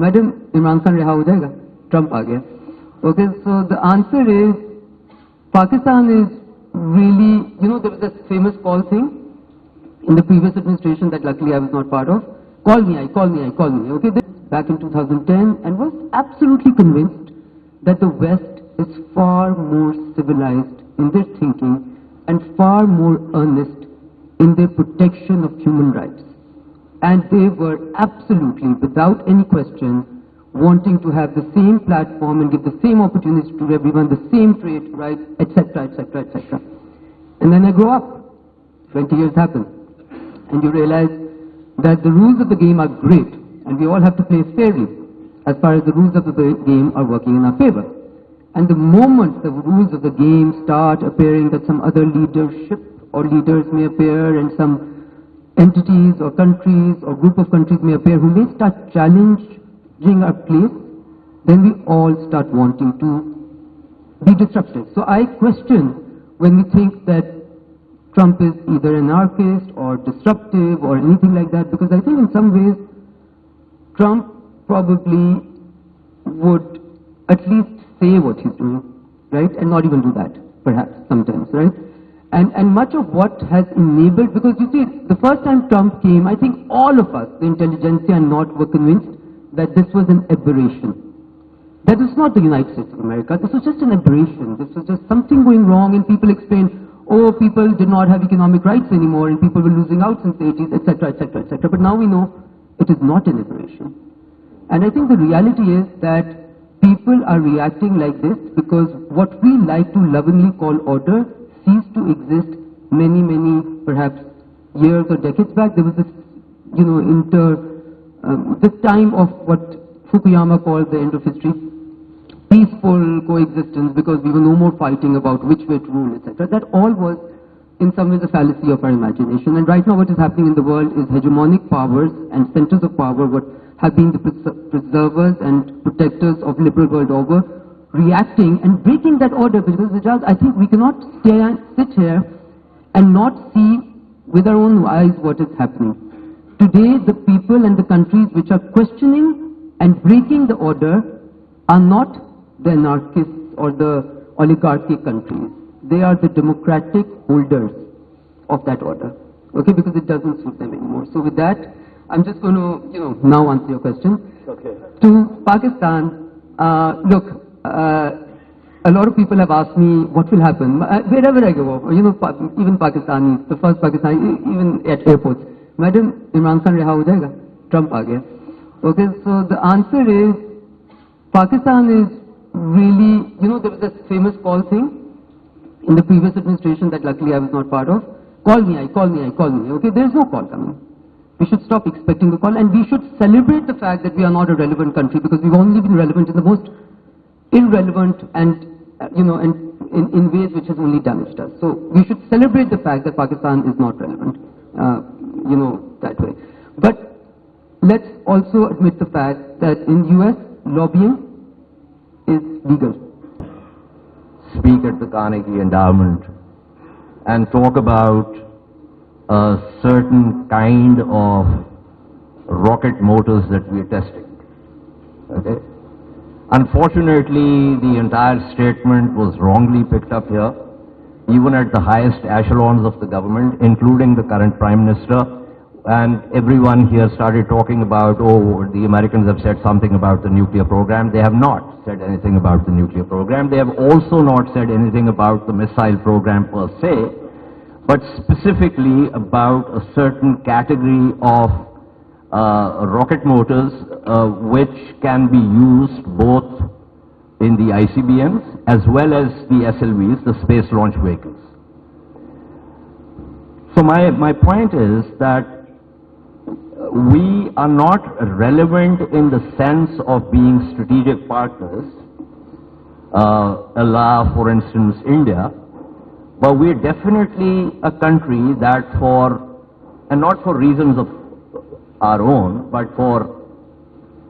Madam Imran Khan रिहा हो जाएगा, ट्रम्प आ गया. Okay, so the answer is Pakistan is really, you know, there was this famous call thing in the previous administration that luckily I was not part of. Call me. Okay, back in 2010, and was absolutely convinced that the West is far more civilized in their thinking and far more earnest in their protection of human rights. And they were absolutely, without any question, wanting to have the same platform and give the same opportunities to everyone, the same trade rights, etc., etc., etc. And then I grow up, 20 years happen, and you realize that the rules of the game are great, and we all have to play fairly, as far as the rules of the game are working in our favor. And the moment the rules of the game start appearing that some other leadership or leaders may appear, and some entities or countries or group of countries may appear who may start challenging our place, then we all start wanting to be disruptive. So I question when we think that Trump is either anarchist or disruptive or anything like that, because I think in some ways Trump probably would at least say what he's doing, right, and not even do that, perhaps, sometimes, right? And much of what has enabled, because you see, the first time Trump came, I think all of us, the intelligentsia and not, were convinced that this was an aberration. That is not the United States of America. This was just an aberration. This was just something going wrong, and people explained, oh, people did not have economic rights anymore, and people were losing out since the 80s, etc., etc., etc. But now we know it is not an aberration. And I think the reality is that people are reacting like this because what we like to lovingly call order ceased to exist many, perhaps years or decades back. There was this, you know, this time of what Fukuyama called the end of history, peaceful coexistence, because we were no more fighting about which way to rule, etc. That all was in some ways a fallacy of our imagination. And right now what is happening in the world is hegemonic powers and centers of power, what have been the preservers and protectors of liberal world order, reacting and breaking that order. Because I think we cannot sit here and not see with our own eyes what is happening. Today, the people and the countries which are questioning and breaking the order are not the anarchists or the oligarchic countries. They are the democratic holders of that order. Okay, because it doesn't suit them anymore. So with that, I'm just going to, you know, now answer your question. Okay. To Pakistan, look, a lot of people have asked me what will happen wherever I go. You know, even Pakistanis, the first Pakistani, even at airports. Madam, Imran Khan riha ho jayega, Trump aa gaya. Okay, so the answer is, Pakistan is really, you know, there was this famous call thing in the previous administration that luckily I was not part of. Call me. Okay, there is no call coming. We should stop expecting the call, and we should celebrate the fact that we are not a relevant country, because we've only been relevant in the most irrelevant and, you know, and in ways which has only damaged us. So we should celebrate the fact that Pakistan is not relevant, you know, that way. But let's also admit the fact that in US, lobbying is legal. Speak at the Carnegie Endowment and talk about a certain kind of rocket motors that we are testing. Okay? Unfortunately, the entire statement was wrongly picked up here, even at the highest echelons of the government, including the current Prime Minister, and everyone here started talking about, oh, the Americans have said something about the nuclear program. They have not said anything about the nuclear program. They have also not said anything about the missile program per se, but specifically about a certain category of rocket motors which can be used both in the ICBMs as well as the SLVs, the space launch vehicles. So my point is that we are not relevant in the sense of being strategic partners, Allah, for instance, India, but we're definitely a country that and not for reasons of our own, but for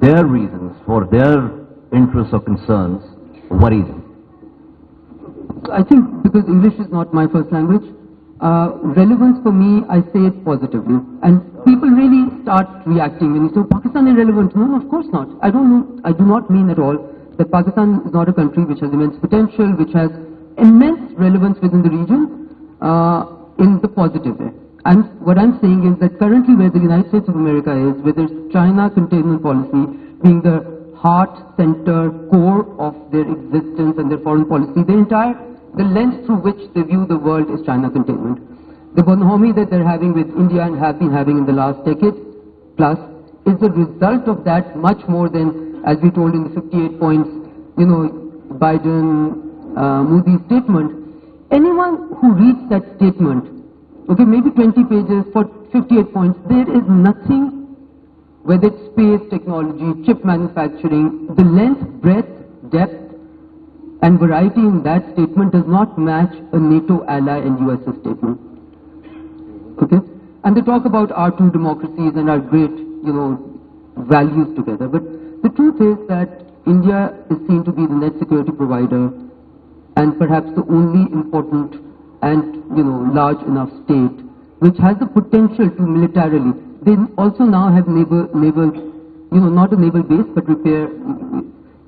their reasons, for their interests or concerns, worries them. I think because English is not my first language, relevance for me, I say it positively. And people really start reacting when you say, Pakistan Pakistan irrelevant? No, of course not. I do not mean at all that Pakistan is not a country which has immense potential, which has immense relevance within the region in the positive way. What I'm saying is that currently where the United States of America is, with its China containment policy being the heart, center, core of their existence and their foreign policy, the lens through which they view the world is China containment. The bonhomie that they're having with India and have been having in the last decade plus is the result of that much more than, as we told in the 58 points, Biden, Modi statement. Anyone who reads that statement, okay, maybe 20 pages for 58 points, there is nothing, whether it's space, technology, chip manufacturing, the length, breadth, depth, and variety in that statement does not match a NATO ally and US's statement. Okay? And they talk about our two democracies and our great, values together. But the truth is that India is seen to be the net security provider and perhaps the only important and, large enough state which has the potential to militarily. They also now have naval, not a naval base, but repair,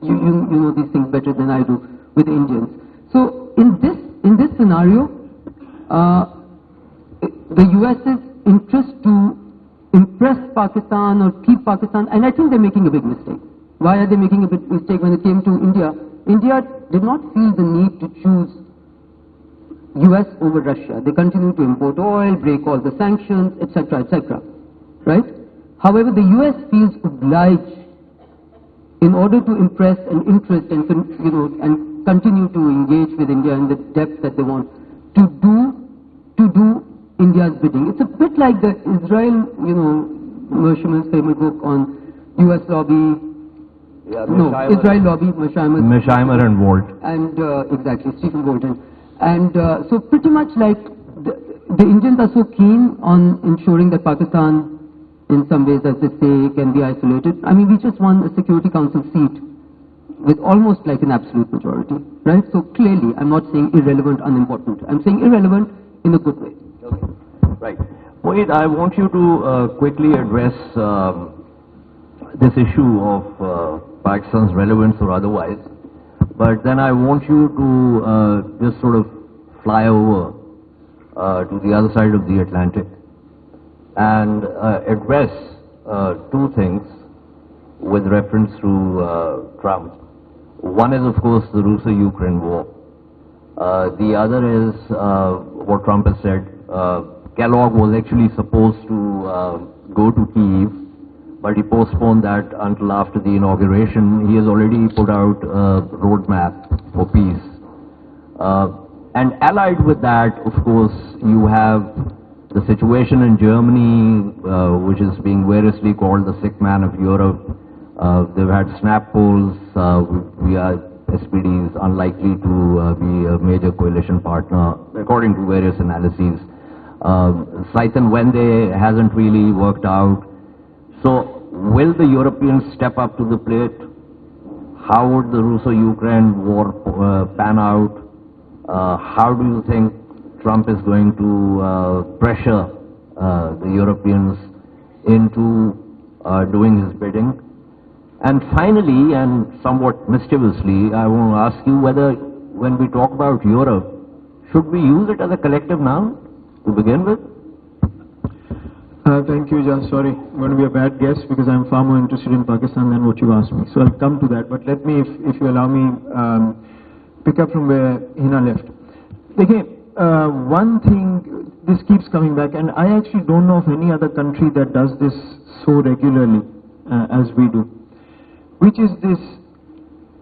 you know these things better than I do, with the Indians. So in this scenario, the US's interest to impress Pakistan or keep Pakistan, and I think they're making a big mistake. Why are they making a big mistake when it came to India? India did not feel the need to choose US over Russia. They continue to import oil, break all the sanctions, etc., right? However, the US feels obliged, in order to impress an interest and and continue to engage with India in the depth that they want, to do India's bidding. It's a bit like the Israel, Mershiman's famous book on US lobby. Yeah, Israel lobby, Mershimer and Volt. And exactly, Stephen Bolton. And so pretty much like the Indians are so keen on ensuring that Pakistan, in some ways, as they say, can be isolated. I mean, we just won a Security Council seat with almost like an absolute majority, right? So clearly, I'm not saying irrelevant, unimportant. I'm saying irrelevant in a good way. Okay. Right. Moeed, I want you to quickly address this issue of Pakistan's relevance or otherwise, but then I want you to just sort of fly over to the other side of the Atlantic and address two things with reference to Trump. One is, of course, the Russo-Ukraine war. The other is what Trump has said. Kellogg was actually supposed to go to Kyiv, but he postponed that until after the inauguration. He has already put out a roadmap for peace. And allied with that, of course, you have the situation in Germany, which is being variously called the sick man of Europe. They've had snap polls. SPD is unlikely to be a major coalition partner, according to various analyses. Zeitenwende hasn't really worked out. So, will the Europeans step up to the plate? How would the Russo-Ukraine war pan out? How do you think Trump is going to pressure the Europeans into doing his bidding? And finally, and somewhat mischievously, I want to ask you whether, when we talk about Europe, should we use it as a collective noun to begin with? Thank you, Jah. Sorry, I'm going to be a bad guest because I'm far more interested in Pakistan than what you asked me. So I'll come to that. But let me, if you allow me, pick up from where Hina left. Again, one thing, this keeps coming back, and I actually don't know of any other country that does this so regularly as we do, which is this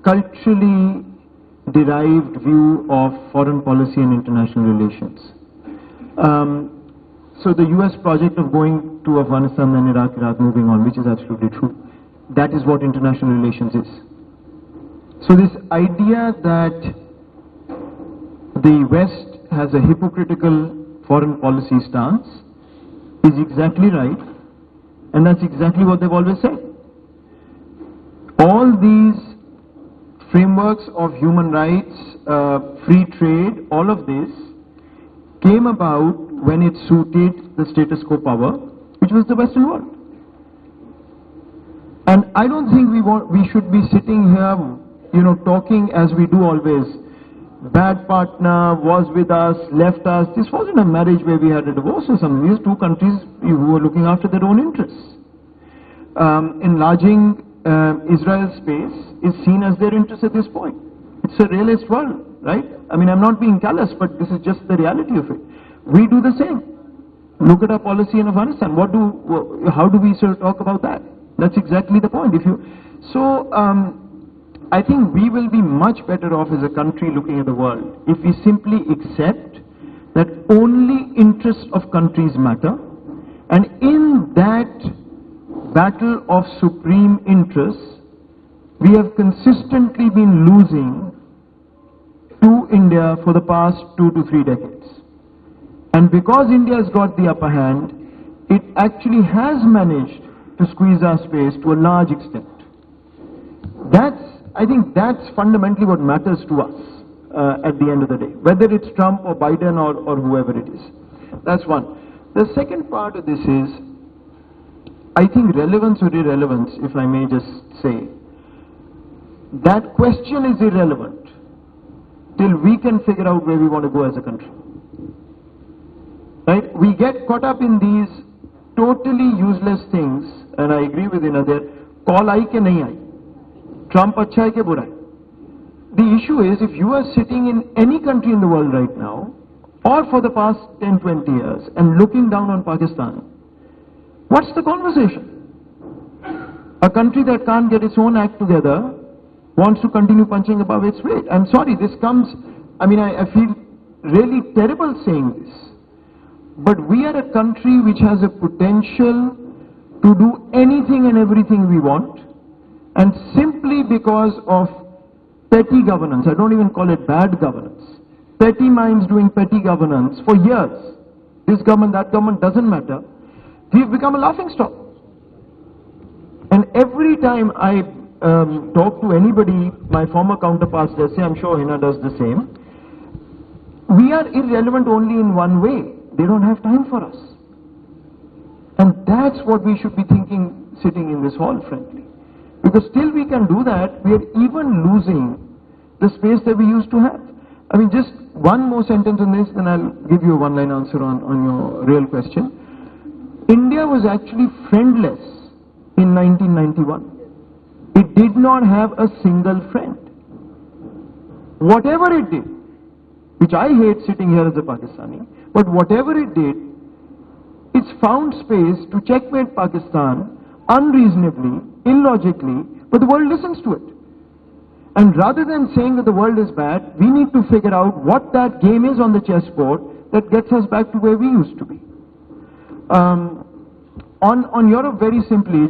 culturally derived view of foreign policy and international relations. So the US project of going to Afghanistan and Iraq moving on, which is absolutely true, that is what international relations is. So this idea that the West has a hypocritical foreign policy stance is exactly right, and that's exactly what they've always said. All these frameworks of human rights, free trade, all of this came about when it suited the status quo power, which was the Western world. And I don't think we should be sitting here, talking as we do always. Bad partner, was with us, left us. This wasn't a marriage where we had a divorce or something. These two countries who were looking after their own interests. Enlarging Israel's space is seen as their interest at this point. It's a realist world, right? I mean, I'm not being callous, but this is just the reality of it. We do the same. Look at our policy in Afghanistan. How do we sort of talk about that? That's exactly the point. I think we will be much better off as a country looking at the world if we simply accept that only interests of countries matter, and in that battle of supreme interests, we have consistently been losing to India for the past 2 to 3 decades. And because India has got the upper hand, it actually has managed to squeeze our space to a large extent. I think that's fundamentally what matters to us at the end of the day, whether it's Trump or Biden or whoever it is. That's one. The second part of this is, I think relevance or irrelevance, if I may just say, that question is irrelevant till we can figure out where we want to go as a country. Right? We get caught up in these totally useless things, and I agree with Hina, call aayi ke nahi aayi. Trump acha hai ke bura hai. The issue is, if you are sitting in any country in the world right now, or for the past 10, 20 years, and looking down on Pakistan, what's the conversation? A country that can't get its own act together wants to continue punching above its weight. I'm sorry, I feel really terrible saying this, but we are a country which has a potential to do anything and everything we want, and simply because of petty governance, I don't even call it bad governance, petty minds doing petty governance for years, this government, that government, doesn't matter, we've become a laughingstock. And every time I talk to anybody, my former counterparts, let's say, I'm sure Hina does the same, we are irrelevant only in one way: they don't have time for us. And that's what we should be thinking sitting in this hall, frankly. Because till we can do that, we are even losing the space that we used to have. I mean, just one more sentence on this, then I'll give you a one-line answer on your real question. India was actually friendless in 1991. It did not have a single friend. Whatever it did, which I hate sitting here as a Pakistani, but whatever it did, it's found space to checkmate Pakistan unreasonably, illogically, but the world listens to it. And rather than saying that the world is bad, we need to figure out what that game is on the chessboard that gets us back to where we used to be. On Europe, very simply,